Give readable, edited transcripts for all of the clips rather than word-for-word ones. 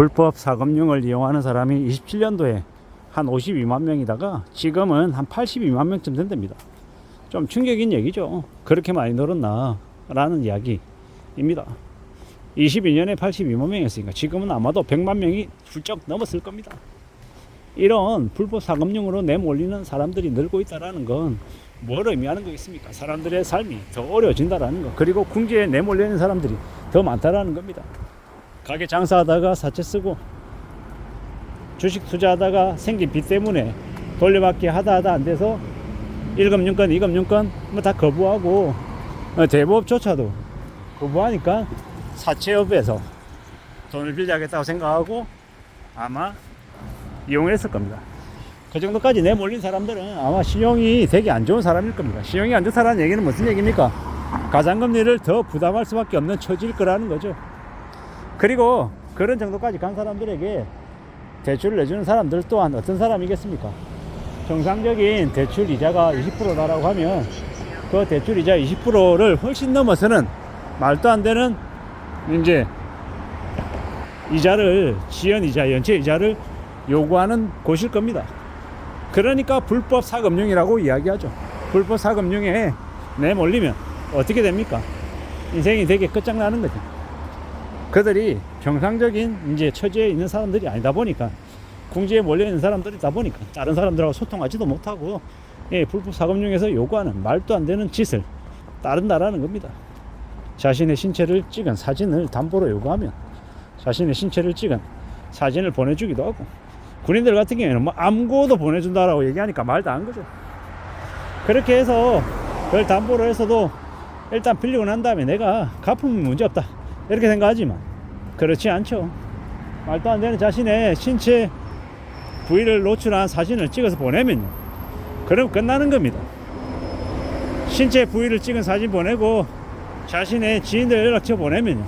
불법 사금융을 이용하는 사람이 27년도에 한 52만 명이다가 지금은 한 82만 명쯤 된답니다. 좀 충격인 얘기죠. 그렇게 많이 늘었나 라는 이야기입니다. 22년에 82만 명이었으니까 지금은 아마도 100만 명이 훌쩍 넘었을 겁니다. 이런 불법 사금융으로 내몰리는 사람들이 늘고 있다는 건 뭘 의미하는 거겠습니까? 사람들의 삶이 더 어려워진다는 거, 그리고 궁지에 내몰리는 사람들이 더 많다는 겁니다. 가게 장사하다가 사채 쓰고 주식 투자하다가 생긴 빚 때문에 돌려받기 하다 안 돼서 1금융권 2금융권 뭐 다 거부하고 대부업조차도 거부하니까 사채업에서 돈을 빌려야겠다고 생각하고 아마 이용했을 겁니다. 그 정도까지 내몰린 사람들은 아마 신용이 되게 안 좋은 사람일 겁니다. 신용이 안 좋다는 얘기는 무슨 얘기입니까? 가장금리를 더 부담할 수밖에 없는 처지일 거라는 거죠. 그리고 그런 정도까지 간 사람들에게 대출을 내주는 사람들 또한 어떤 사람이겠습니까? 정상적인 대출 이자가 20%다라고 하면 그 대출 이자 20%를 훨씬 넘어서는 말도 안 되는 이제 이자를, 지연 이자, 연체 이자를 요구하는 곳일 겁니다. 그러니까 불법 사금융이라고 이야기하죠. 불법 사금융에 내몰리면 어떻게 됩니까? 인생이 되게 끝장나는 거죠. 그들이 정상적인 이제 처지에 있는 사람들이 아니다 보니까, 궁지에 몰려 있는 사람들이다 보니까 다른 사람들하고 소통하지도 못하고 불법 사금융에서 요구하는 말도 안 되는 짓을 따른다라는 겁니다. 자신의 신체를 찍은 사진을 담보로 요구하면 자신의 신체를 찍은 사진을 보내주기도 하고, 군인들 같은 경우에는 뭐 암고도 보내준다라고 얘기하니까 말도 안 거죠. 그렇게 해서 그걸 담보로 해서도 일단 빌리고 난 다음에 내가 갚으면 문제없다 이렇게 생각하지만 그렇지 않죠. 말도 안 되는 자신의 신체 부위를 노출한 사진을 찍어서 보내면요, 그럼 끝나는 겁니다. 신체 부위를 찍은 사진 보내고 자신의 지인들 연락처 보내면요,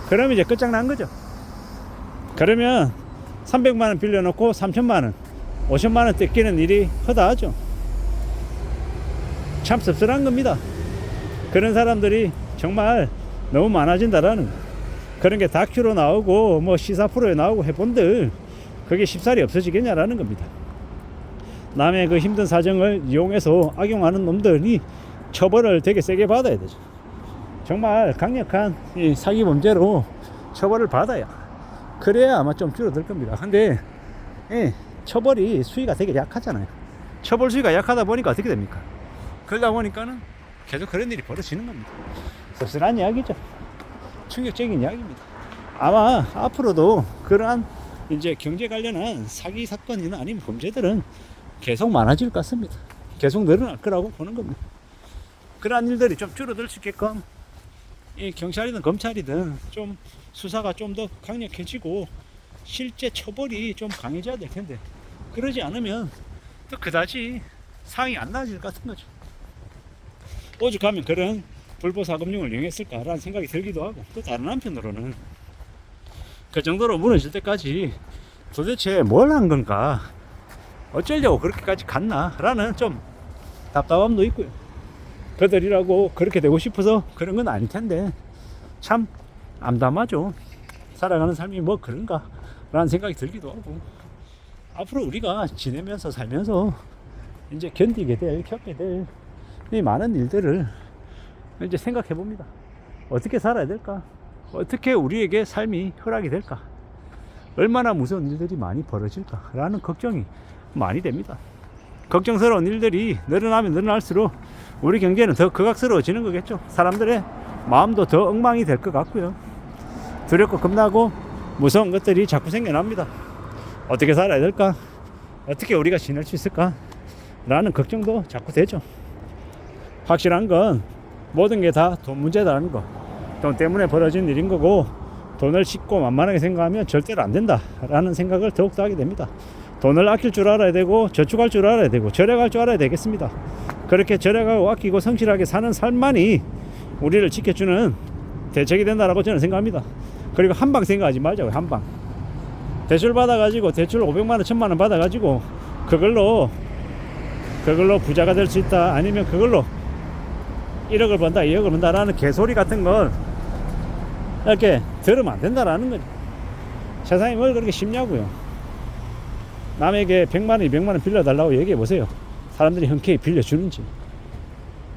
그러면 이제 끝장난 거죠. 그러면 300만원 빌려놓고 3천만원 5천만원 뜯기는 일이 허다하죠. 참 씁쓸한 겁니다. 그런 사람들이 정말 너무 많아진다라는, 그런 게 다큐로 나오고 뭐 시사 프로에 나오고 해본들 그게 쉽사리 없어지겠냐라는 겁니다. 남의 그 힘든 사정을 이용해서 악용하는 놈들이 처벌을 되게 세게 받아야 되죠. 정말 강력한 이 사기 범죄로 처벌을 받아야, 그래야 아마 좀 줄어들 겁니다. 근데 처벌이 수위가 되게 약하잖아요. 처벌 수위가 약하다 보니까 어떻게 됩니까? 그러다 보니까는 계속 그런 일이 벌어지는 겁니다. 씁쓸한 이야기죠. 충격적인 이야기입니다. 아마 앞으로도 그러한 이제 경제 관련한 사기 사건이나 아니면 범죄들은 계속 많아질 것 같습니다. 계속 늘어날 거라고 보는 겁니다. 그러한 일들이 좀 줄어들 수 있게끔 이 경찰이든 검찰이든 좀 수사가 좀 더 강력해지고 실제 처벌이 좀 강해져야 될 텐데, 그러지 않으면 또 그다지 상황이 안 나아질 것 같은 거죠. 오죽하면 그런 불법 사금융을 이용했을까라는 생각이 들기도 하고, 또 다른 한편으로는 그 정도로 무너질 때까지 도대체 뭘 한 건가, 어쩌려고 그렇게까지 갔나라는 좀 답답함도 있고요. 그들이라고 그렇게 되고 싶어서 그런 건 아닐 텐데 참 암담하죠. 살아가는 삶이 뭐 그런가 라는 생각이 들기도 하고, 앞으로 우리가 지내면서 살면서 이제 견디게 될, 겪게 될 이 많은 일들을 이제 생각해 봅니다. 어떻게 살아야 될까? 어떻게 우리에게 삶이 허락이 될까? 얼마나 무서운 일들이 많이 벌어질까? 라는 걱정이 많이 됩니다. 걱정스러운 일들이 늘어나면 늘어날수록 우리 경제는 더 극악스러워지는 거겠죠. 사람들의 마음도 더 엉망이 될 것 같고요. 두렵고 겁나고 무서운 것들이 자꾸 생겨납니다. 어떻게 살아야 될까? 어떻게 우리가 지낼 수 있을까? 라는 걱정도 자꾸 되죠. 확실한 건 모든 게 다 돈 문제다라는 거, 돈 때문에 벌어진 일인 거고, 돈을 쉽고 만만하게 생각하면 절대로 안 된다라는 생각을 더욱더 하게 됩니다. 돈을 아낄 줄 알아야 되고, 저축할 줄 알아야 되고, 절약할 줄 알아야 되겠습니다. 그렇게 절약하고 아끼고 성실하게 사는 삶만이 우리를 지켜주는 대책이 된다라고 저는 생각합니다. 그리고 한방 생각하지 말자고요. 한방 대출 받아가지고, 대출 500만원 1000만원 받아가지고 그걸로 부자가 될 수 있다, 아니면 그걸로 1억을 번다 2억을 번다라는 개소리 같은 걸 이렇게 들으면 안 된다라는 거죠. 세상에 뭘 그렇게 쉽냐고요. 남에게 100만원 200만원 빌려달라고 얘기해보세요. 사람들이 흔쾌히 빌려주는지.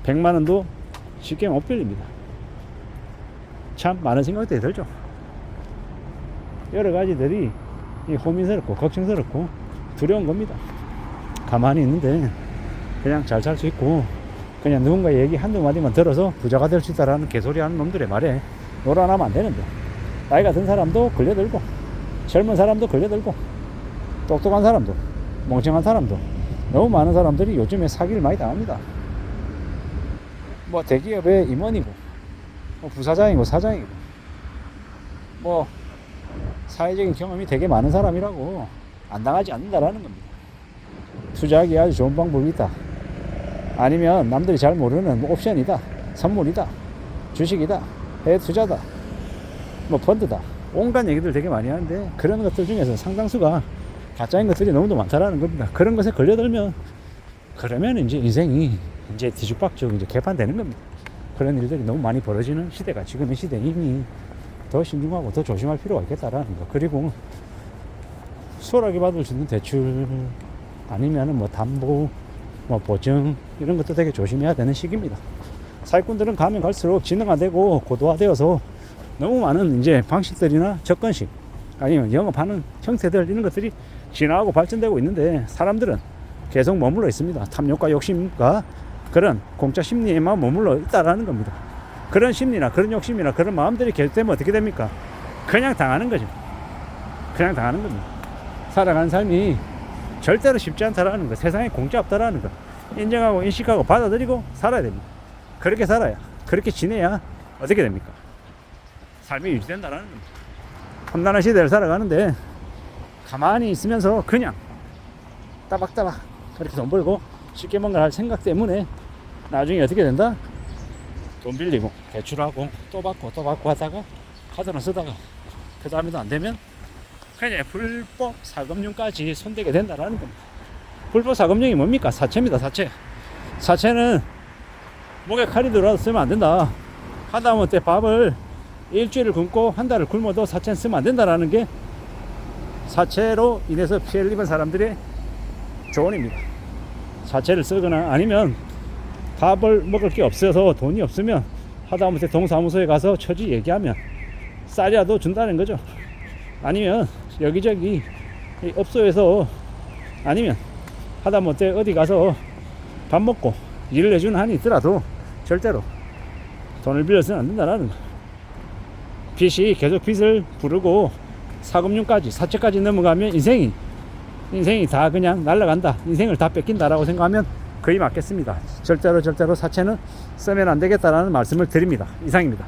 100만원도 쉽게 못 빌립니다. 참 많은 생각들이 들죠. 여러 가지들이 호민스럽고 걱정스럽고 두려운 겁니다. 가만히 있는데 그냥 잘 살 수 있고 그냥 누군가 얘기 한두 마디만 들어서 부자가 될 수 있다라는 개소리 하는 놈들의 말에 놀아나면 안 되는데, 나이가 든 사람도 걸려들고 젊은 사람도 걸려들고 똑똑한 사람도 멍청한 사람도 너무 많은 사람들이 요즘에 사기를 많이 당합니다. 뭐 대기업의 임원이고 뭐 부사장이고 사장이고 뭐 사회적인 경험이 되게 많은 사람이라고 안 당하지 않는다라는 겁니다. 투자하기 아주 좋은 방법이 있다. 아니면 남들이 잘 모르는 뭐 옵션이다, 선물이다, 주식이다, 해외 투자다, 뭐 펀드다, 온갖 얘기들 되게 많이 하는데 그런 것들 중에서 상당수가 가짜인 것들이 너무도 많다라는 겁니다. 그런 것에 걸려들면 그러면 이제 인생이 이제 뒤죽박죽 이제 개판되는 겁니다. 그런 일들이 너무 많이 벌어지는 시대가 지금의 시대이니 더 신중하고 더 조심할 필요가 있겠다라는 거. 그리고 수월하게 받을 수 있는 대출 아니면은 뭐 담보, 뭐 보증 이런 것도 되게 조심해야 되는 시기입니다. 사기꾼들은 가면 갈수록 지능화되고 고도화되어서 너무 많은 이제 방식들이나 접근식 아니면 영업하는 형태들 이런 것들이 진화하고 발전되고 있는데 사람들은 계속 머물러 있습니다. 탐욕과 욕심과 그런 공짜 심리에만 머물러 있다라는 겁니다. 그런 심리나 그런 욕심이나 그런 마음들이 계속되면 어떻게 됩니까? 그냥 당하는 거죠. 그냥 당하는 겁니다. 살아가는 삶이 절대로 쉽지 않다라는 거, 세상에 공짜 없다라는 거 인정하고 인식하고 받아들이고 살아야 됩니다. 그렇게 살아야, 그렇게 지내야 어떻게 됩니까? 삶이 유지된다라는 겁니다. 험난한 시대를 살아가는데 가만히 있으면서 그냥 따박따박 그렇게 돈 벌고 쉽게 뭔가 할 생각 때문에 나중에 어떻게 된다? 돈 빌리고 대출하고 또 받고 또 받고 하다가 카드로 쓰다가 그 다음에도 안 되면 그냥 불법 사금융까지 손대게 된다라는 겁니다. 불법 사금융이 뭡니까? 사채입니다. 사채. 사채는 목에 칼이 들어와서 쓰면 안 된다. 하다못해 밥을 일주일을 굶고 한 달을 굶어도 사채는 쓰면 안 된다라는 게 사채로 인해서 피해를 입은 사람들의 조언입니다. 사채를 쓰거나 아니면 밥을 먹을 게 없어서 돈이 없으면 하다못해 동사무소에 가서 처지 얘기하면 쌀이라도 준다는 거죠. 아니면 여기저기 업소에서 아니면 하다못해 어디 가서 밥 먹고 일을 해주는 한이 있더라도 절대로 돈을 빌려서는 안 된다는 거. 빚이 계속 빚을 부르고 사금융까지 사채까지 넘어가면 인생이 다 그냥 날아간다, 인생을 다 뺏긴다라고 생각하면 거의 맞겠습니다. 절대로 사채는 쓰면 안 되겠다라는 말씀을 드립니다. 이상입니다.